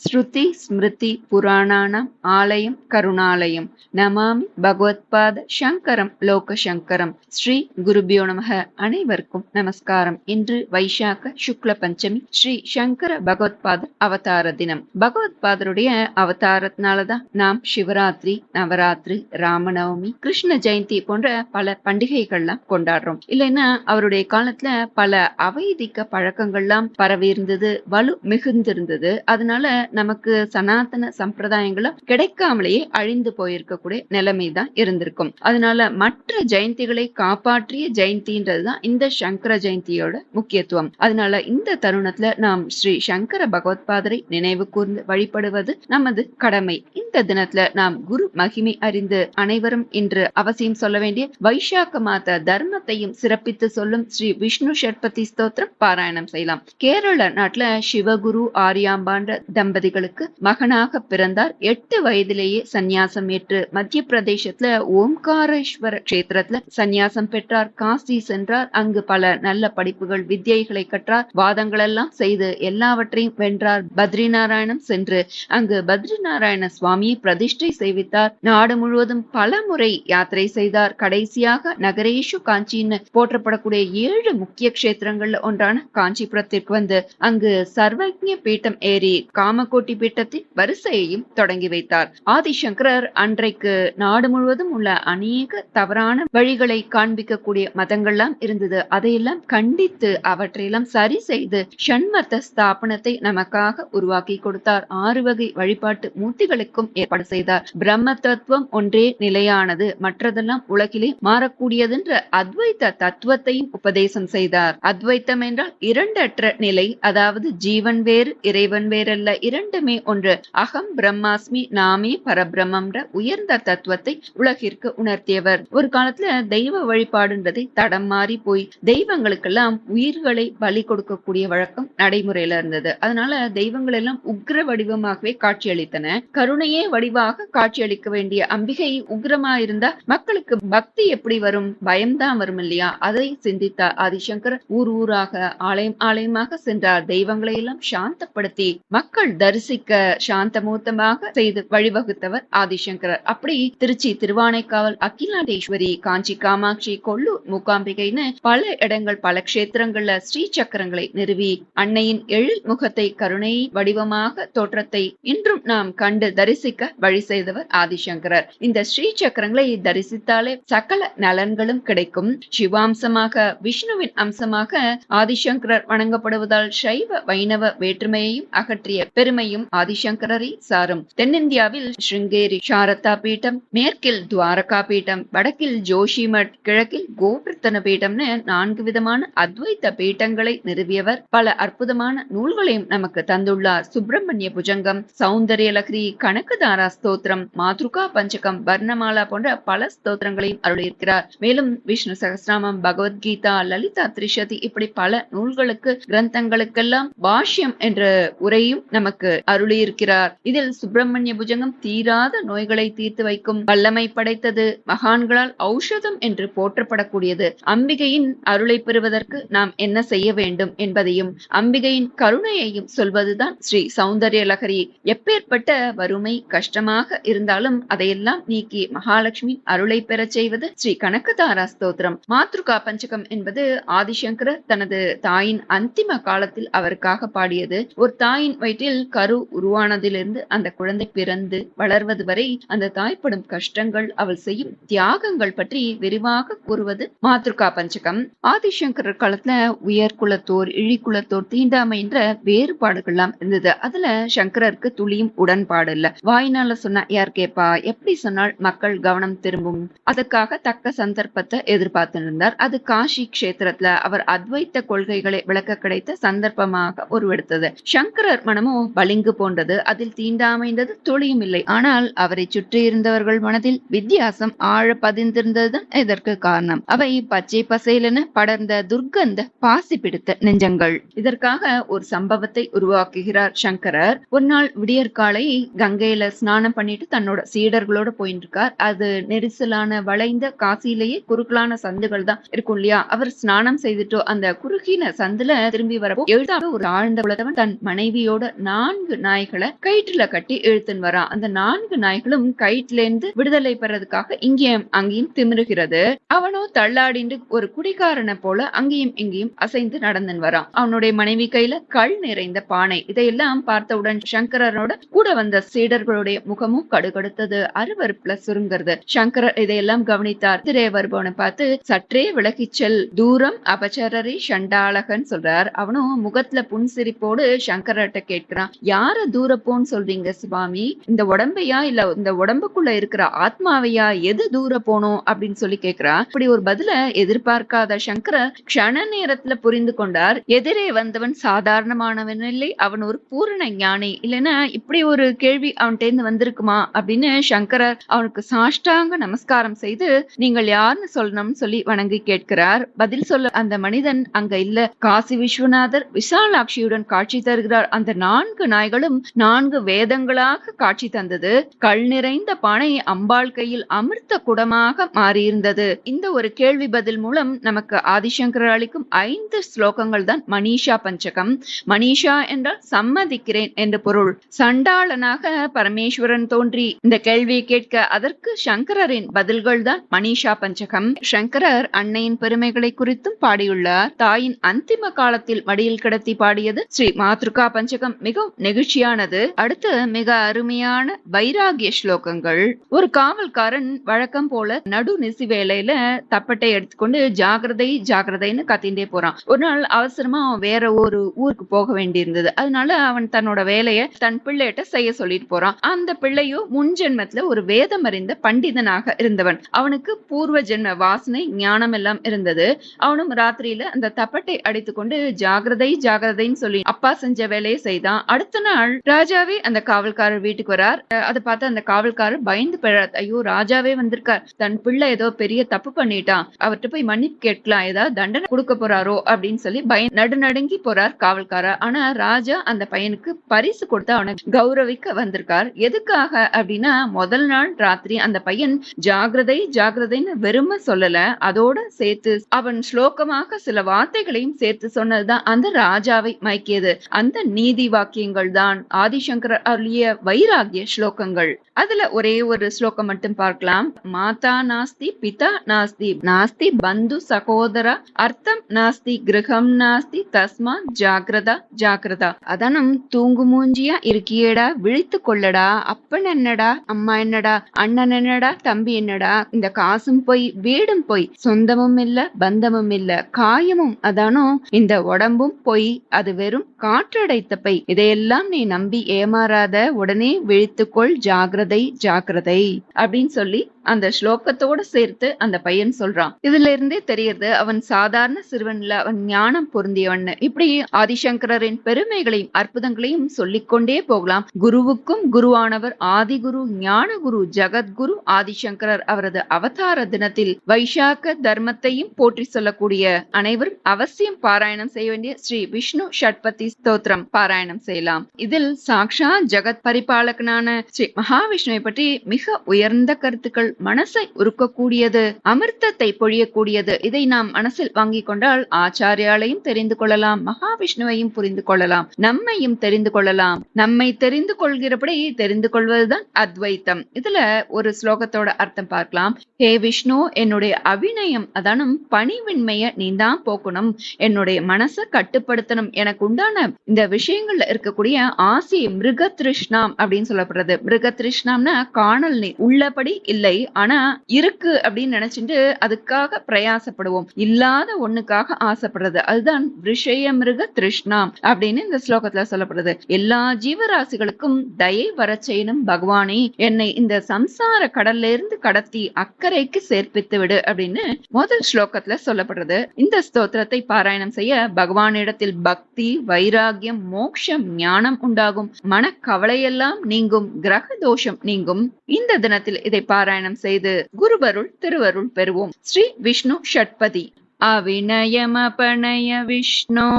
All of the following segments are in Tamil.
ஸ்ருதி ஸ்மிருதி புராணானாம் ஆலயம் கருணாலயம் நமாமி பகவத்பாத சங்கரம் லோக சங்கரம். ஸ்ரீ குருபியோ நமக. அனைவருக்கும் நமஸ்காரம். இன்று வைசாக்க சுக்ல பஞ்சமி, ஸ்ரீ சங்கர பகவத்பாதர் அவதார தினம். பகவத்பாதருடைய அவதாரத்தினாலதான் நாம் சிவராத்திரி, நவராத்திரி, ராமநவமி, கிருஷ்ண ஜெயந்தி போன்ற பல பண்டிகைகள்லாம் கொண்டாடுறோம். இல்லைன்னா அவருடைய காலத்துல பல அவைதிக பழக்கங்கள்லாம் பரவி இருந்தது, வலு மிகுந்திருந்தது. அதனால நமக்கு சனாதன சம்பிரதாயங்களும் கிடைக்காமலேயே அழிந்து போயிருக்கக்கூடிய நிலைமைதான் இருந்திருக்கும். அதனால மற்ற ஜெயந்திகளை காப்பாற்றிய ஜெயந்தின்றதுதான் இந்த சங்கர ஜெயந்தியோட முக்கியத்துவம். அதனால இந்த தருணத்துல நாம் ஸ்ரீ சங்கர பகவத்பாதரை நினைவு கூர்ந்து வழிபடுவது நமது கடமை. இந்த தினத்துல நாம் குரு மகிமை அறிந்து அனைவரும் இன்று அவசியம் சொல்ல வேண்டிய வைசாக்க மாத தர்மத்தையும் சிறப்பித்து சொல்லும் ஸ்ரீ விஷ்ணு ஷட்பதி ஸ்தோத்திரம் பாராயணம் செய்யலாம். கேரள நாட்டுல சிவகுரு ஆரியாம்பாண்ட தம்பதிகளுக்கு மகனாக பிறந்தார். 8 வயதிலேயே சந்நியாசம் ஏற்று மத்திய பிரதேசத்துல ஓம்காரேஸ்வர கஷேத்திரத்துல சந்நியாசம் பெற்றார். காசி சென்றார். அங்கு பல நல்ல படிப்புகள், வித்யைகளை கற்றார். வாதங்கள் எல்லாம் செய்து எல்லாவற்றையும் வென்றார். பத்ரிநாராயணம் சென்று அங்கு பத்ரிநாராயண சுவாமியை பிரதிஷ்டை செய்வித்தார். நாடு முழுவதும் பல முறை யாத்திரை செய்தார். கடைசியாக நகரேஷு காஞ்சின்னு போற்றப்படக்கூடிய 7 முக்கிய கஷேத்திரங்கள்ல ஒன்றான காஞ்சிபுரத்திற்கு வந்து அங்கு சர்வஜ்ஞ பீட்டம் ஏறி காமகோட்டி பீட்டத்தின் வரிசையையும் தொடங்கி வைத்தார். ஆதிசங்கரர் அன்றைக்கு நாடு முழுவதும் உள்ள அநேக தவறான வழிகளை காண்பிக்கக்கூடிய மதங்கள்லாம் இருந்தது. அதையெல்லாம் கண்டித்து அவற்றையெல்லாம் சரி செய்து ஷண்மத ஸ்தாபனத்தை நமக்காக உருவாக்கி கொடுத்தார். 6 வகை வழிபாட்டு மூர்த்திகளுக்கும் ஏற்பாடு செய்தார். பிரம்ம தத்துவம் ஒன்றே நிலையானது, மற்றதெல்லாம் உலகிலே மாறக்கூடியதென்ற அத்வைத தத்துவத்தையும் உபதேசம் செய்தார். அத்வைத்தம் என்றால் இரண்டற்ற நிலை, அதாவது ஜீவன் வேறு இறைவன் வேறல்ல, இரண்டுமே ஒன்று. அகம் பிரம்மாஸ்மி நாமே பரபிரம்மன்ற உயர்ந்த தத்துவத்தை உலகிற்கு உணர்த்தியவர். ஒரு காலத்துல தெய்வ வழிபாடுன்றதை தடம் மாறி போய் தெய்வங்களுக்கெல்லாம் உயிர்களை பலி கொடுக்கக்கூடிய வழக்கம் நடைமுறையில இருந்தது. அதனால தெய்வங்கள் எல்லாம் உக்ர வடிவமாகவே காட்சியளித்தன. கருணையே வடிவாக காட்சியளிக்க வேண்டிய அம்பிகை உக்ரமா இருந்தா மக்களுக்கு பக்தி எப்படி வரும்? பயம்தான் வரும் இல்லையா? அதை சிந்தித்தார் ஆதிசங்கர். ஊராக ஆலயம் ஆலயமாக சென்றார். தெய்வங்களை எல்லாம் சாந்தப்படுத்தி மக்கள் தரிசிக்க சாந்தமூர்த்தமாக செய்து வழிவகுத்தவர் ஆதிசங்கரர். அப்படி திருச்சி திருவானைக்காவல் அகிலாண்டேஸ்வரி, காஞ்சி காமாட்சி, கொல்லூர் மூகாம்பிகைன்னு பல இடங்கள், பல கஷேத்திரங்கள்ல ஸ்ரீ சக்கரங்களை நிறுவி அன்னையின் எழில் முகத்தை, கருணை வடிவமாக தோற்றத்தை இன்றும் நாம் கண்டு தரிசிக்க வழி செய்தவர் ஆதிசங்கரர். இந்த ஸ்ரீ சக்கரங்களை தரிசித்தாலே சகல நலன்களும் கிடைக்கும். சிவாம்சமாக, விஷ்ணுவின் அம்சமாக ஆதிசங்கரர் வணங்கப்படுவதால் சைவ வைணவ வேற்றுமையையும் அகற்றிய பெருமையும் ஆதிசங்கரரை சாரும். தென்னிந்தியாவில் ஸ்ருங்கேரி சாரதா பீட்டம், மேற்கில் துவாரகா பீட்டம், வடக்கில் ஜோஷிமட், கிழக்கில் கோவர்த்தன பீட்டம்னு 4 விதமான அத்வைத்த பீட்டங்களை நிறுவியவர். பல அற்புதமான நூல்களையும் நமக்கு தந்துள்ளார். சுப்பிரமணிய புஜங்கம், சௌந்தர்ய லஹரி, கனகதாரா ஸ்தோத்திரம், மாத்ருகா பஞ்சகம், வர்ணமாலா போன்ற பல ஸ்தோத்திரங்களையும் அருளியிருக்கிறார். மேலும் விஷ்ணு சகஸ்ரநாமம், பகவத்கீதா, லலிதா திரிஷதி இப்படி பல நூல்களுக்கு, கிரந்தங்களுக்கெல்லாம் பாஷ்யம் என்ற உரையும் நமக்கு அருளியிருக்கிறார். இதில் சுப்பிரமணிய புஜங்கம் தீராத நோய்களை தீர்த்து வைக்கும் வல்லமை படைத்தது. மகான்களால் ஔஷதம் என்று போற்றப்படக்கூடியது. அம்பிகையின் அருளை பெறுவதற்கு நாம் என்ன செய்ய வேண்டும் என்பதையும் அம்பிகையின் கருணையையும் சொல்வதுதான் ஸ்ரீ சௌந்தர்ய லஹரி. எப்பேற்பட்ட வறுமை கஷ்டமாக இருந்தாலும் அதையெல்லாம் நீக்கி மகாலட்சுமி அருளை பெறச் செய்வது ஸ்ரீ கனகதாரா ஸ்தோத்திரம். மாத்ருகா பஞ்சகம் என்பது ஆதிசங்கரர் தனது தாயின் அந்திம காலத்தில் அவருக்காக பாடியது. ஒரு தாயின் வயிற்றில் கரு உருவானதிலிருந்து அந்த குழந்தை பிறந்து வளர்வது வரை அந்த தாய்ப்படும் கஷ்டங்கள், அவள் செய்யும் தியாகங்கள் பற்றி விரிவாக கூறுவது மாத்ருகா பஞ்சகம். ஆதிசங்கரர் காலத்துல உயர்குலத்தோர், இழிக்குலத்தோர், தீண்டாமை என்ற வேறுபாடுகள்லாம் இருந்தது. அதுல சங்கரருக்கு துளியும் உடன்பாடு இல்ல. வாய்னால சொன்னா யார் கேப்பா? எப்படி சொன்னால் மக்கள் கவனம் திரும்பும்? அதற்காக தக்க சந்தர்ப்பத்தை எதிர்பார்த்து இருந்தார். அது காஷி கஷேத்திரத்துல அவர் அத்வைத்த கொள்கைகளை விளக்க கிடைத்த சந்தர்ப்பமாக உருவெடுத்தது. சங்கரர் மனமோ பளிங்கு போன்றது. அதில் தீண்டாமைன்றது துளியும் இல்லை. ஆனால் அவரை சுற்றி இருந்தவர்கள் மனதில் வித்தியாசம் ஆழ பதிந்திருந்ததுதான் இதற்கு காரணம். அவை பச்சை பசேலென படர்ந்த துர்க்கந்த பாசி பிடித்த நெஞ்சங்கள். இதற்காக ஒரு சம்பவத்தை உருவாக்குகிறார் சங்கரர். ஒரு நாள் விடியற்காலை கங்கையில ஸ்நானம் பண்ணிட்டு தன்னோட சீடர்களோட போயிட்டு இருக்கார். அது நெரிசலான வளைந்த காசியிலேயே குறுக்கலான சந்துகள் தான் இருக்கும் இல்லையா? அவர் ஸ்நானம் செய்துட்டு அந்த குறுகின சந்துல திரும்பி வரப்போ எழுதாக ஒரு ஆழ்ந்த உலகவன் தன் மனைவியோட 4 4 நாய்களை கயிற்றுல கட்டி இழுத்துன்னு வரான். அந்த 4 நாய்களும் கயிற்றுல இருந்து விடுதலை பெறதுக்காக இங்கேயும் அங்கேயும் திமிருகிறது. அவனோ தள்ளாடிண்டு ஒரு குடிகாரனை போல அங்கேயும் இங்கேயும் அசைந்து நடந்துன்னு வரான். அவனுடைய மனைவி கையில கள் நிறைந்த பானை. இதையெல்லாம் பார்த்தவுடன் சங்கரனோட கூட வந்த சீடர்களுடைய முகமும் கடுகடுத்தது, அருவருப்புல சுருங்கிறது. சங்கரர் இதையெல்லாம் கவனித்தார். எதிரே வருபவனை பார்த்து சற்றே விலகிச் செல், தூரம் அபச்சரரி சண்டாளகன் சொல்றார். அவனும் முகத்துல புன்சிரிப்போடு சங்கரர்கிட்ட கேட்கிறான், யார தூரப்போன்னு சொல்றீங்க சுவாமி? இந்த உடம்பையா இல்ல இந்த உடம்புக்குள்ள இருக்கிற ஆத்மாவையா? எது தூர போனோம் அப்படின்னு சொல்லி கேட்கிறான். இப்படி ஒரு பதில எதிர்பார்க்காத சங்கரர் க்ஷண நேரத்துல புரிந்து கொண்டார். எதிரே வந்தவன் சாதாரணமானவன் இல்லை, அவன் ஒரு பூரண ஞானி. இல்லைன்னா இப்படி ஒரு கேள்வி அவன்கிட்ட இருந்து வந்திருக்குமா அப்படின்னு சங்கரர் அவனுக்கு சாஷ்டாங்க நமஸ்காரம் செய்து நீங்கள் யாருன்னு சொல்லணும்னு சொல்லி வணங்கி கேட்கிறார். பதில் சொல்ல அந்த மனிதன் அங்க இல்ல. காசி விஸ்வநாதர் விசாலாட்சியுடன் காட்சி தருகிறார். அந்த 4 நாய்களும் 4 வேதங்களாக காட்சி தந்தது. கள் நிறைந்த பானை அம்பாள் கையில் அமிர்த குடமாக மாறியிருந்தது. இந்த ஒரு கேள்வி பதில் மூலம் நமக்கு ஆதிசங்கரர் அளிக்கும் 5 ஸ்லோகங்கள் தான் மனிஷா பஞ்சகம். மனிஷா என்றால் சம்மதிக்கிறேன் என்று பொருள். சண்டாளனாக பரமேஸ்வரன் தோன்றி இந்த கேள்வியை கேட்க அதற்கு சங்கரரின் பதில்கள் தான் மனிஷா பஞ்சகம். சங்கரர் அன்னையின் பெருமைகளை குறித்தும் பாடியுள்ளார். தாயின் அந்திம காலத்தில் மடியில் கிடத்தி பாடியது ஸ்ரீ மாத்ருகா பஞ்சகம் மிகவும் நெகிழ்ச்சியானது. அடுத்து மிக அருமையான வைராகிய ஸ்லோகங்கள். ஒரு காவல்காரன் வழக்கம் போல நடு நிசி வேளையில தப்பட்டை எடுத்துக்கொண்டு ஜாகிரதை ஜாகிரதைன்னு கத்திண்டே போறான். ஒரு நாள் அவசரமா அவன் வேற ஒரு ஊருக்கு போக வேண்டியிருந்தது. அதனால அவன் தன்னோட வேலையை தன் பிள்ளைகிட்ட செய்ய சொல்லிட்டு போறான். அந்த பிள்ளையோ முன்ஜென்மத்துல ஒரு வேதம் அறிந்த பண்டிதனாக இருந்தவன். அவனுக்கு பூர்வ ஜென்ம வாசனை ஞானம் எல்லாம் இருந்தது. அவனும் ராத்திரியில அந்த தப்பட்டை அடித்துக்கொண்டு ஜாகிரதை ஜாகிரதைன்னு சொல்லி அப்பா செஞ்ச வேலையை செய்தான். அடுத்த நாள் ராஜாவே அந்த காவல்காரர் வீட்டுக்கு வரார். அதை பார்த்து அந்த காவல்காரர் பயந்து போயிறார். ஐயோ, ராஜாவே வந்திருக்கார், தன் பிள்ளை ஏதோ பெரிய தப்பு பண்ணிட்டான், அவர்கிட்ட போய் மன்னிப்பு கேட்கலாம், ஏதாவது தண்டனை கொடுக்க போறாரோ அப்படின்னு சொல்லி நடுநடுங்கி போறார் காவல்காரர். ஆனா ராஜா அந்த பையனுக்கு பரிசு கொடுத்து அவனை கௌரவிக்க வந்திருக்கார். எதுக்காக அப்படின்னா, முதல் நாள் ராத்திரி அந்த பையன் ஜாகிரதை ஜாகிரதைன்னு வெறும சொல்லல, அதோட சேர்த்து அவன் ஸ்லோகமாக சில வார்த்தைகளையும் சேர்த்து சொன்னதுதான் அந்த ராஜாவை மயக்கியது. அந்த நீதி வாக்கியங்கள் தான் ஆதிசங்கரர் அருளிய வைராகிய ஸ்லோகங்கள். அதுல ஒரே ஒரு ஸ்லோகம் மட்டும் பார்க்கலாம். மாதா நாஸ்தி பிதா நாஸ்தி நாஸ்தி பந்து சகோதரா அர்த்தம் நாஸ்தி கிரகம் நாஸ்தி தஸ்மா ஜாகிரதா ஜாகிரதா. அதானும் தூங்கு மூஞ்சியா இருக்கியேடா, விழித்து கொள்ளடா, அப்பன் என்னடா, அம்மா என்னடா, அண்ணன் என்னடா, தம்பி என்னடா, இந்த காசும் போய் வீடும் போய், சொந்தமும் இல்ல பந்தமும் இல்ல, காயமும் அதானோ, இந்த உடம்பும் போய், அது வெறும் காற்றடைத்த பை, இதையெல்லாம் நீ நம்பி ஏமாறாத, உடனே விழித்துக்கொள், ஜாகிரதை ஜாகிரதை அப்படின்னு சொல்லி அந்த ஸ்லோகத்தோட சேர்த்து அந்த பையன் சொல்றான். இதுல இருந்தே தெரியுது அவன் சாதாரண சிறுவன்ல, அவன் ஞானம் பொருந்தியவன். இப்படி ஆதிசங்கரின் பெருமைகளையும் அற்புதங்களையும் சொல்லிக்கொண்டே போகலாம். குருவுக்கும் குருவானவர் ஆதிகுரு ஞான குரு ஜகத்குரு ஆதிசங்கரர். அவரது அவதார தினத்தில் வைசாக்க தர்மத்தையும் போற்றி சொல்லக்கூடிய அனைவரும் அவசியம் பாராயணம் செய்ய வேண்டிய ஸ்ரீ விஷ்ணு ஷட்பதி ஸ்தோத்திரம் பாராயணம் செய்யலாம். இதில் சாக்ஷா ஜகத் பரிபாலகனான ஸ்ரீ மகாவிஷ்ணுவை பற்றி மிக உயர்ந்த கருத்துக்கள், மனசை உருக்கக்கூடியது, அமிர்தத்தை பொழியக்கூடியது. இதை நாம் மனசில் வாங்கிக் கொண்டால் ஆச்சாரியாலையும் தெரிந்து கொள்ளலாம், மகாவிஷ்ணுவையும் புரிந்து கொள்ளலாம், நம்மையும் தெரிந்து கொள்ளலாம். நம்மை தெரிந்து கொள்கிறபடி தெரிந்து கொள்வதுதான் அத்வைத்தம். இதுல ஒரு ஸ்லோகத்தோட அர்த்தம் பார்க்கலாம். ஹே விஷ்ணு, என்னுடைய அபிநயம் அதானும் பணிவின்மைய நீதான் போக்கணும், என்னுடைய மனசை கட்டுப்படுத்தணும், எனக்கு உண்டான இந்த விஷயங்கள்ல இருக்கக்கூடிய ஆசி மிருக திருஷ்ணாம் அப்படின்னு சொல்லப்படுறது. மிருக திருஷ்ணாம்னா காணல் நீர், உள்ளபடி இல்லை ஆனா இருக்கு அப்படின்னு நினைச்சிட்டு அதுக்காக பிரயாசப்படுவோம், இல்லாத ஒண்ணுக்காக ஆசைப்படுறது, அதுதான் விஷய மிருக திருஷ்ணாம் அப்படின்னு இந்த ஸ்லோகத்துல சொல்லப்படுது. எல்லா ஜீவராசிகளுக்கும் தயை வர செய்யணும் பகவானே, என்னை இந்த சம்சார கடல்ல இருந்து கடத்தி அக்கறைக்கு சேர்ப்பித்து விடு அப்படின்னு முதல் ஸ்லோகத்துல சொல்லப்படுறது. இந்த ஸ்தோத்திரத்தை பாராயணம் செய்ய பகவானிடத்தில் பக்தி, வைராகியம், மோட்சம், ஞானம் உண்டாகும், மனக்கவலையெல்லாம் நீங்கும், கிரக தோஷம் நீங்கும். இந்த தினத்தில் இதை பாராயணம் செய்து குருவருள் திருவருள் பெறுவோம். ஸ்ரீ விஷ்ணு ஷட்பதி. அவிநயமபணய விஷ்ணு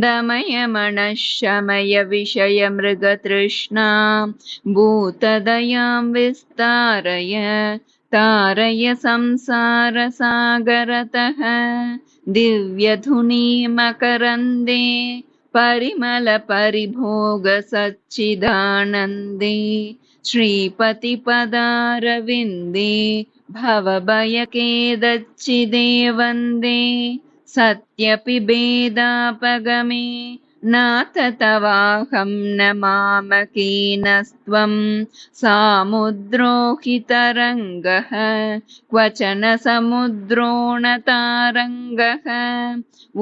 दमय मनशमय विषय मृग तृष्णा भूतदयां विस्तारय तारय संसार सागरतः दिव्यधुनी मकरन्दे परिमल परिभोग सच्चिदानन्दे श्रीपति पदारविन्दे भवभयखेदच्चिदे वन्दे सत्यपि भेदापगमे नाथ तवाहं न मामकीनस्त्वं सामुद्रोहितरङ्गः क्वचन समुद्रोणतारङ्गः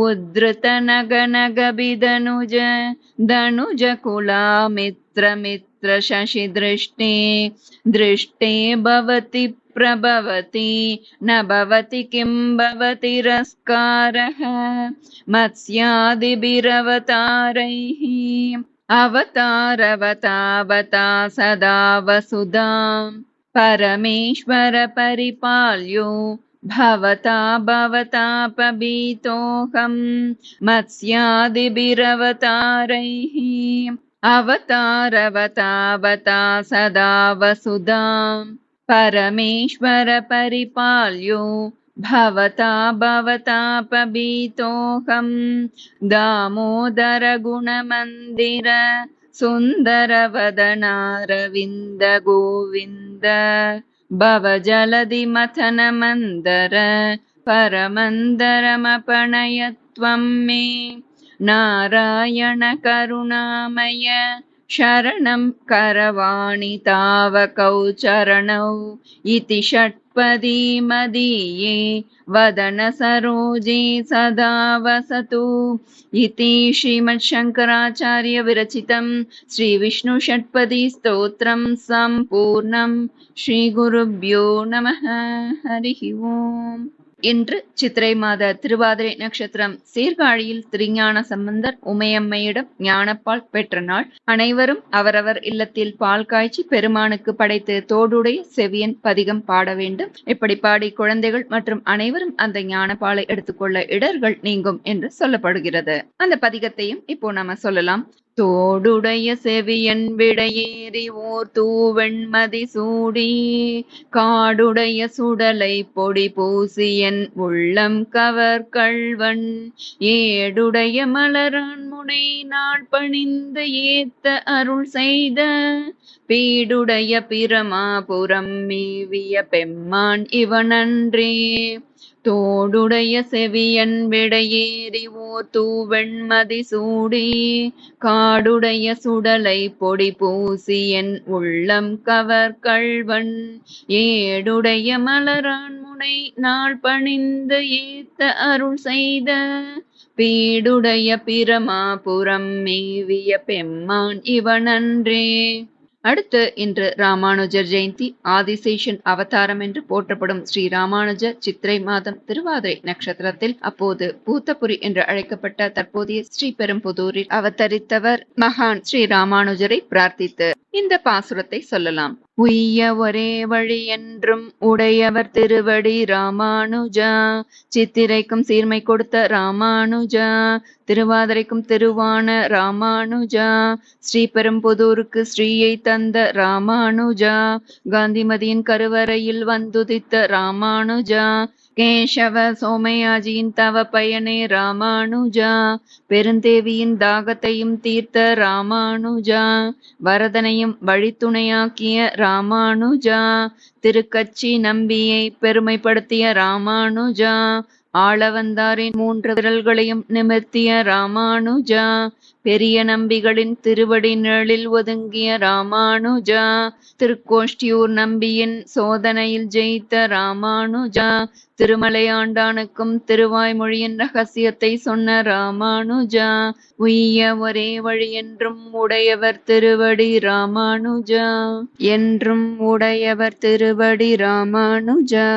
उद्धृतनगनगबिदनुज दनुजकुलामित्रमित्र शशिदृष्टे दृष्टे भवति प्रभवति न भवति किं भवतिरस्कारः मत्स्यादिभिरवतारैः अवतारवतावता सदा वसुधां परमेश्वर परिपाल्यो भवता भवतापभीतोऽहं मत्स्यादिभिरवतारैः अवतारवतावता सदा वसुधां परमेश्वर परिपाल्यो भवता भवतापभीतोऽहं दामोदर गुणमन्दिर सुन्दरवदनारविन्द गोविन्द भवजलधिमथन मन्दर परमन्दरमपणय त्वं मे नारायण करुणामय शरणं करवाणि तावकौ चरणौ इति षट्पदी मदीये वदन सरोजे सदा वसतु इति श्रीमच्छङ्कराचार्य विरचितं श्रीविष्णु षट्पदी स्तोत्रं सम्पूर्णं श्रीगुरुभ्यो नमः हरिः ओम्. இன்று சித்திரை மாத திருவாதிரை நட்சத்திரம். சீர்காழியில் திருஞான சம்பந்தர் உமையம்மையிடம் ஞானப்பால் பெற்ற நாள். அனைவரும் அவரவர் இல்லத்தில் பால் காய்ச்சி பெருமானுக்கு படைத்து தோடுடைய செவியன் பதிகம் பாட வேண்டும். இப்படி பாடி குழந்தைகள் மற்றும் அனைவரும் அந்த ஞானப்பாலை எடுத்துக்கொள்ள இடர்கள் நீங்கும் என்று சொல்லப்படுகிறது. அந்த பதிகத்தையும் இப்போ நாம சொல்லலாம். தோடுடைய செவியன் விடையேறி ஓர் தூவெண்மதி சூடி காடுடைய சுடலை பொடி பூசியன் உள்ளம் கவர் கள்வன் ஏடுடைய மலரான் முனை நாள் பணிந்து ஏத்த அருள் செய்த பீடுடைய பிரமாபுரம் மேவிய பெம்மான் இவனன்றே. தோடுடைய செவியன் விடையேறி ஓர் தூவெண்மதி சூடி காடுடைய சுடலை பொடி பூசியன் உள்ளம் கவர் கள்வன் ஏடுடைய மலரான் முனை நாள் பணிந்து ஏத்த அருள் செய்த பீடுடைய பிரமாபுரம் மேவிய பெம்மான் இவனன்றே. அடுத்து இன்று ராமானுஜர் ஜெயந்தி. ஆதிசேஷன் அவதாரம் என்று போற்றப்படும் ஸ்ரீ ராமானுஜர் சித்திரை மாதம் திருவாதிரை நட்சத்திரத்தில் அப்போது பூத்தபுரி என்று அழைக்கப்பட்ட தற்போதைய ஸ்ரீபெரும்புதூரில் அவதரித்தவர் மகான் ஸ்ரீ ராமானுஜரை பிரார்த்தித்து இந்த பாசுரத்தை சொல்லலாம். உய்ய ஒரே வழி என்றும் உடையவர் திருவடி ராமானுஜா, சித்திரைக்கும் சீர்மை கொடுத்த ராமானுஜா, திருவாதிரைக்கும் திருவான ராமானுஜா, ஸ்ரீபெரும்புதூருக்கு ஸ்ரீயை தந்த ராமானுஜா, காந்திமதியின் கருவறையில் வந்துதித்த ராமானுஜா, கேசவ சோமயாஜியின் தவ பயனே ராமானுஜா, பெருந்தேவியின் தாகத்தையும் தீர்த்த ராமானுஜா, வரதனையும் வழித்துணையாக்கிய ராமானுஜா, திருக்கச்சி நம்பியை பெருமைப்படுத்திய ராமானுஜா, ஆளவந்தாரின் 3 விரல்களையும் நிமிர்த்திய ராமானுஜா, பெரிய நம்பிகளின் திருவடி நிழலில் ஒதுங்கிய ராமானுஜா, திருக்கோஷ்டியூர் நம்பியின் சோதனையில் ஜெயித்த ராமானுஜா, திருமலையாண்டானுக்கும் திருவாய்மொழியின் ரகசியத்தை சொன்ன ராமானுஜா, உய்ய ஒரே வழி என்றும் உடையவர் திருவடி ராமானுஜா, என்றும் உடையவர் திருவடி ராமானுஜா.